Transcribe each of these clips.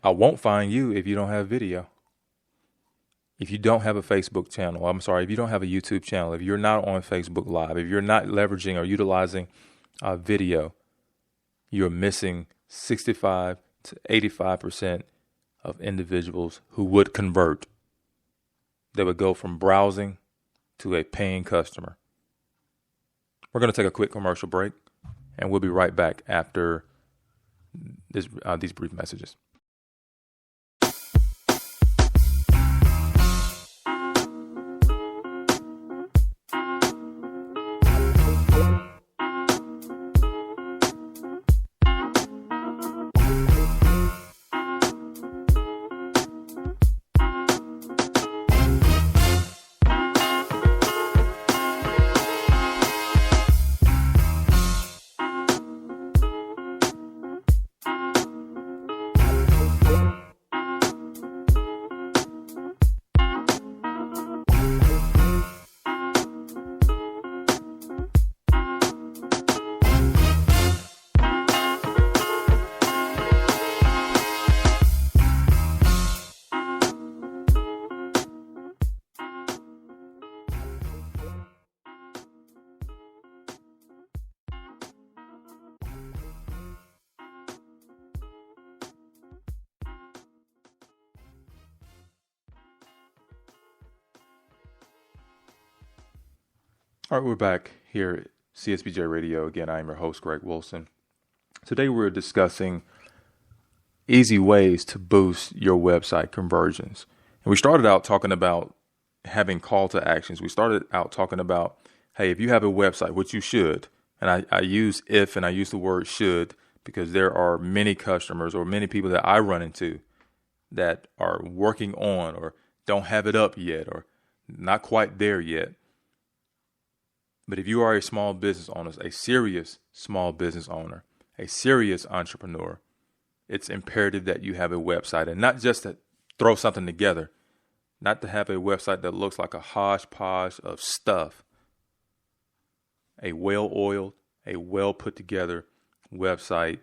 I won't find you if you don't have video. If you don't have a Facebook channel, if you don't have a YouTube channel, if you're not on Facebook Live, if you're not leveraging or utilizing video, you're missing 65 to 85% of individuals who would convert. They would go from browsing to a paying customer. We're going to take a quick commercial break, and we'll be right back after these brief messages. All right, we're back here at CSBJ Radio. Again, I am your host, Greg Wilson. Today we're discussing easy ways to boost your website conversions. And we started out talking about having call to actions. We started out talking about, hey, if you have a website, which you should, and I use if and I use the word should because there are many customers or many people that I run into that are working on or don't have it up yet or not quite there yet. But if you are a small business owner, a serious small business owner, a serious entrepreneur, it's imperative that you have a website and not just to throw something together, not to have a website that looks like a hodgepodge of stuff. A well-oiled, a well-put-together website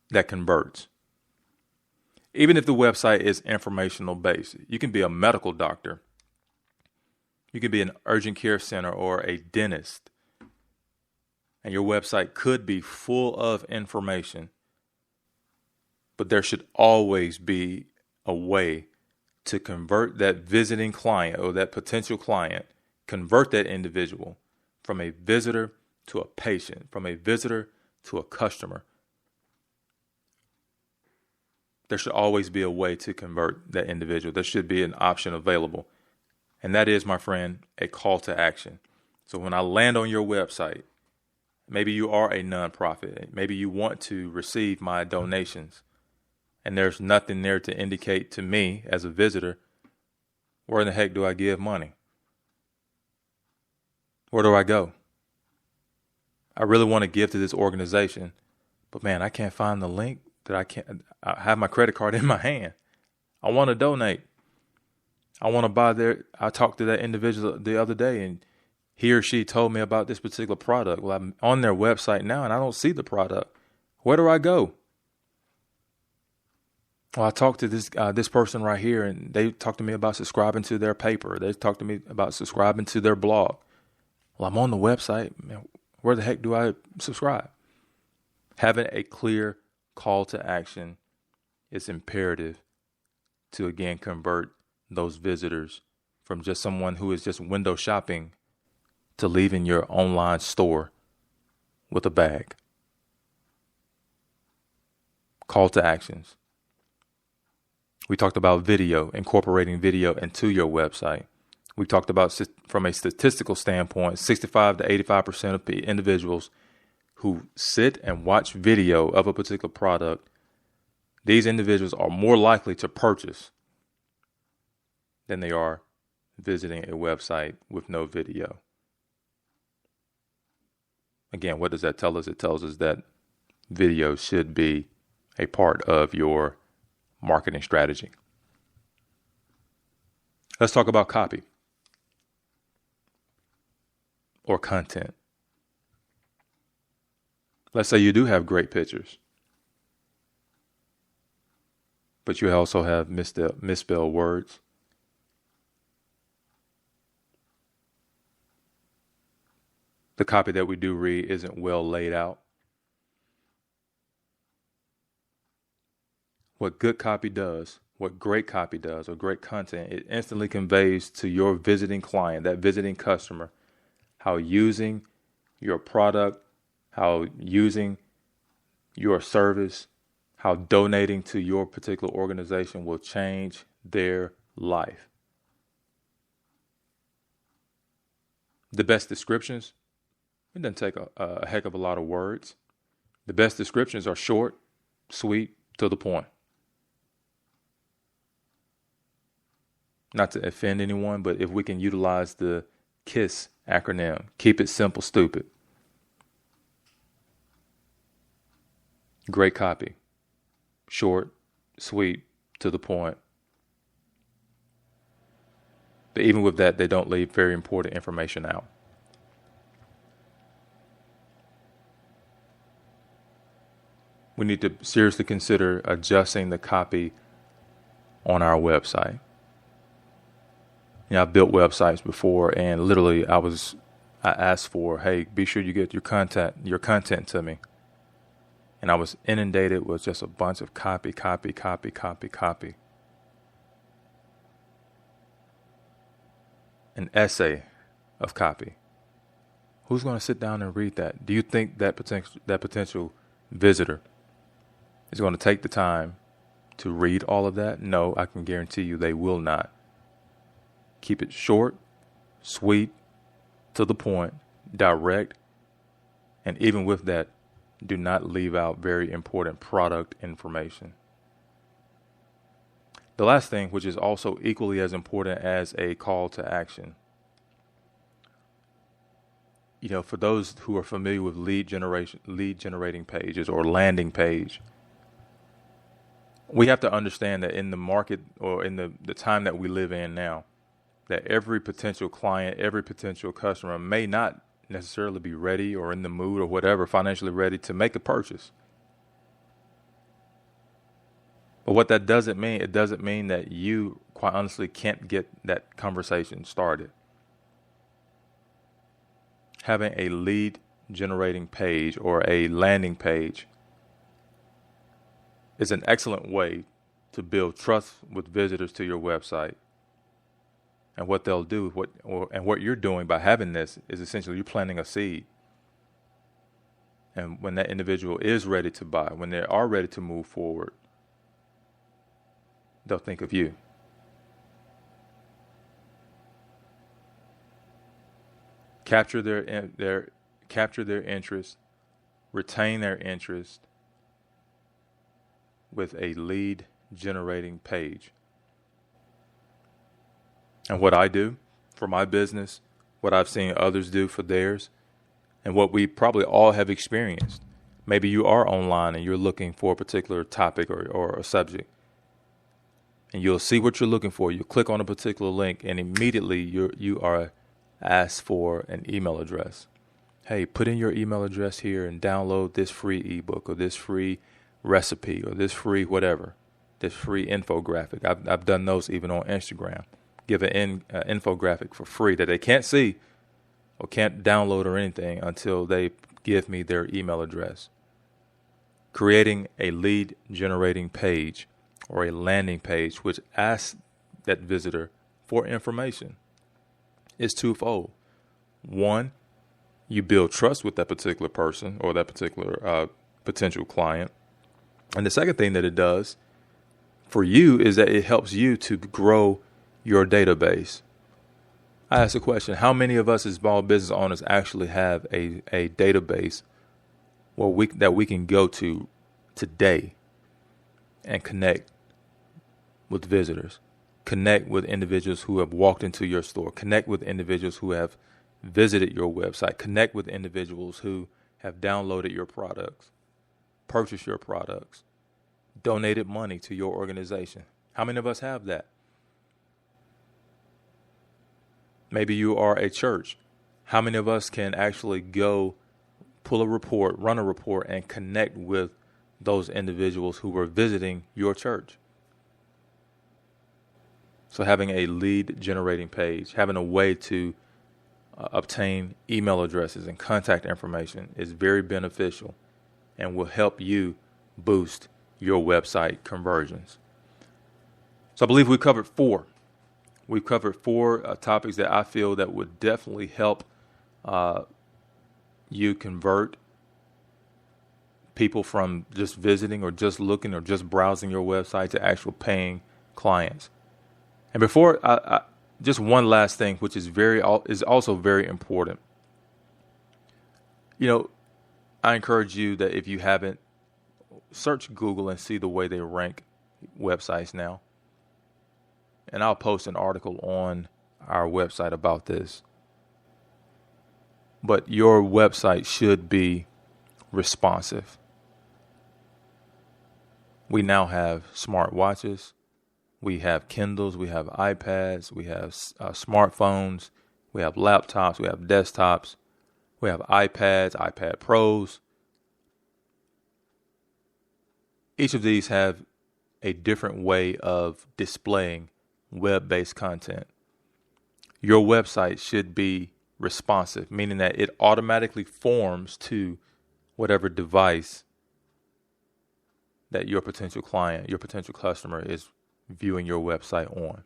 that converts. Even if the website is informational based, you can be a medical doctor. You could be an urgent care center or a dentist, and your website could be full of information, but there should always be a way to convert that visiting client or that potential client, convert that individual from a visitor to a patient, from a visitor to a customer. There should always be a way to convert that individual. There should be an option available. And that is, my friend, a call to action. So when I land on your website, maybe you are a nonprofit. Maybe you want to receive my donations. And there's nothing there to indicate to me as a visitor, where in the heck do I give money? Where do I go? I really want to give to this organization, but man, I can't find the link I have my credit card in my hand. I want to donate. I want to buy there. I talked to that individual the other day and he or she told me about this particular product. Well, I'm on their website now and I don't see the product. Where do I go? Well, I talked to this person right here and they talked to me about subscribing to their paper. They talked to me about subscribing to their blog. Well, I'm on the website. Man, where the heck do I subscribe? Having a clear call to action is imperative to, again, convert those visitors from just someone who is just window shopping to leaving your online store with a bag. Call to actions. We talked about video, incorporating video into your website. We talked about, from a statistical standpoint, 65 to 85% of individuals who sit and watch video of a particular product, these individuals are more likely to purchase than they are visiting a website with no video. Again, what does that tell us? It tells us that video should be a part of your marketing strategy. Let's talk about copy or content. Let's say you do have great pictures. but you also have misspelled words. The copy that we do read isn't well laid out. What good copy does, what great copy does, or great content, it instantly conveys to your visiting client, that visiting customer, how using your product, how using your service, how donating to your particular organization will change their life. The best descriptions, it doesn't take a heck of a lot of words. The best descriptions are short, sweet, to the point. Not to offend anyone, but if we can utilize the KISS acronym, keep it simple, stupid. Great copy. Short, sweet, to the point. But even with that, they don't leave very important information out. We need to seriously consider adjusting the copy on our website. I've built websites before, and literally I asked for, hey, be sure you get your content to me. And I was inundated with just a bunch of copy. An essay of copy. Who's going to sit down and read that? Do you think that potential visitor is going to take the time to read all of that? No, I can guarantee you they will not. Keep it short, sweet, to the point, direct, and even with that, do not leave out very important product information. The last thing, which is also equally as important as a call to action, for those who are familiar with lead generating pages or landing page, we have to understand that in the market or in the time that we live in now, that every potential client, every potential customer may not necessarily be ready or in the mood or whatever, financially ready to make a purchase. But what that doesn't mean, it doesn't mean that you, quite honestly, can't get that conversation started. Having a lead generating page or a landing page is an excellent way to build trust with visitors to your website. And what they'll do, what you're doing by having this is essentially you're planting a seed. And when that individual is ready to buy, when they are ready to move forward, they'll think of you. Capture their interest, retain their interest with a lead generating page. And what I do for my business, what I've seen others do for theirs, and what we probably all have experienced. Maybe you are online and you're looking for a particular topic or a subject. And you'll see what you're looking for. You click on a particular link and immediately you are asked for an email address. Hey, put in your email address here and download this free ebook or this free recipe or this free whatever, this free infographic. I've done those even on Instagram. Give an infographic for free that they can't see or can't download or anything until they give me their email address. Creating a lead generating page or a landing page which asks that visitor for information is twofold. One, you build trust with that particular person or that particular potential client. And the second thing that it does for you is that it helps you to grow your database. I ask the question, how many of us as small business owners actually have a database that we can go to today and connect with visitors, connect with individuals who have walked into your store, connect with individuals who have visited your website, connect with individuals who have downloaded your products, purchased your products, donated money to your organization. How many of us have that? Maybe you are a church. How many of us can actually go pull a report, run a report, and connect with those individuals who were visiting your church? So having a lead generating page, having a way to obtain email addresses and contact information is very beneficial and will help you boost your website conversions. So I believe we covered four. We've covered four topics that I feel that would definitely help you convert people from just visiting or just looking or just browsing your website to actual paying clients. And before just one last thing, which is also very important. I encourage you that if you haven't, search Google and see the way they rank websites now. And I'll post an article on our website about this. But your website should be responsive. We now have smart watches. We have Kindles. We have iPads. We have smartphones. We have laptops. We have desktops. We have iPads, iPad Pros. Each of these have a different way of displaying web-based content. Your website should be responsive, meaning that it automatically forms to whatever device that your potential client, your potential customer is viewing your website on.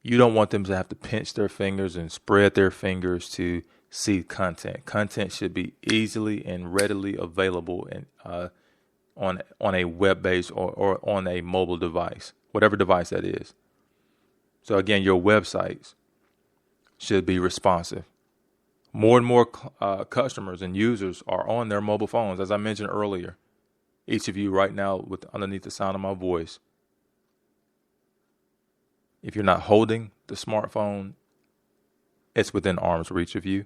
You don't want them to have to pinch their fingers and spread their fingers to see content. Content should be easily and readily available and on a web-based or on a mobile device, whatever device that is. So again, your websites should be responsive. More and more customers and users are on their mobile phones. As I mentioned earlier, each of you right now underneath the sound of my voice, if you're not holding the smartphone, it's within arm's reach of you.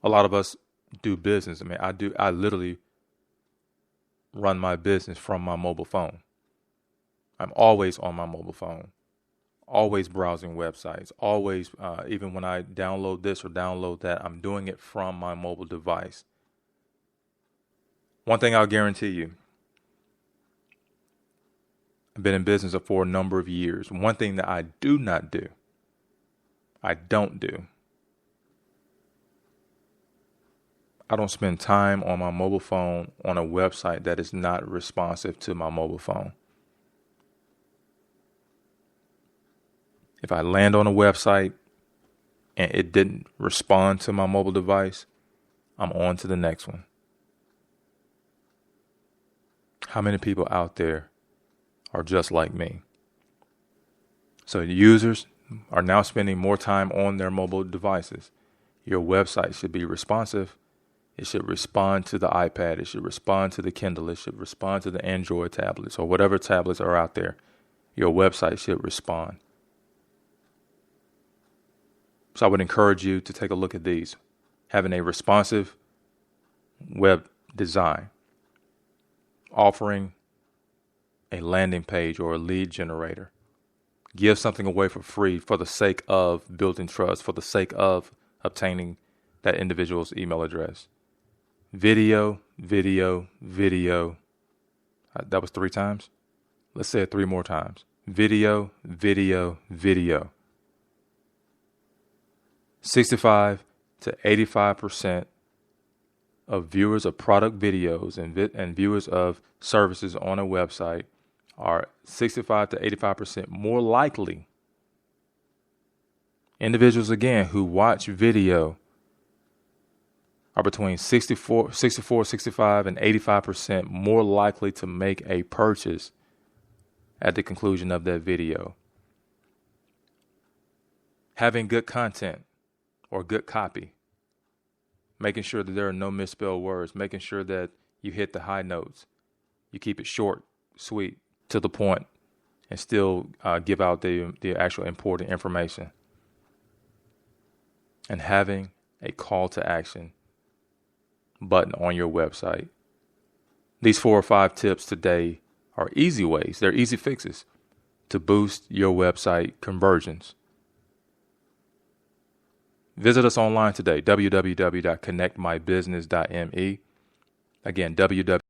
A lot of us do business. I literally run my business from my mobile phone. I'm always on my mobile phone, always browsing websites, always, even when I download this or download that, I'm doing it from my mobile device. One thing I'll guarantee you, I've been in business for a number of years. One thing that I don't do, I don't spend time on my mobile phone on a website that is not responsive to my mobile phone. If I land on a website and it didn't respond to my mobile device, I'm on to the next one. How many people out there are just like me? So users are now spending more time on their mobile devices. Your website should be responsive. It should respond to the iPad. It should respond to the Kindle. It should respond to the Android tablets or whatever tablets are out there. Your website should respond. So I would encourage you to take a look at these. Having a responsive web design, offering a landing page or a lead generator, give something away for free for the sake of building trust, for the sake of obtaining that individual's email address. Video. That was 3 times. Let's say it 3 more times. Video. 65 to 85% of viewers of product videos and viewers of services on a website are 65 to 85% more likely. Individuals, again, who watch video are between 64, 65, and 85% more likely to make a purchase at the conclusion of that video. Having good content or good copy, making sure that there are no misspelled words, making sure that you hit the high notes, you keep it short, sweet, to the point, and still give out the actual important information. And having a call to action button on your website. These 4 or 5 tips today are easy ways. They're easy fixes to boost your website conversions. Visit us online today, www.connectmybusiness.me. Again, www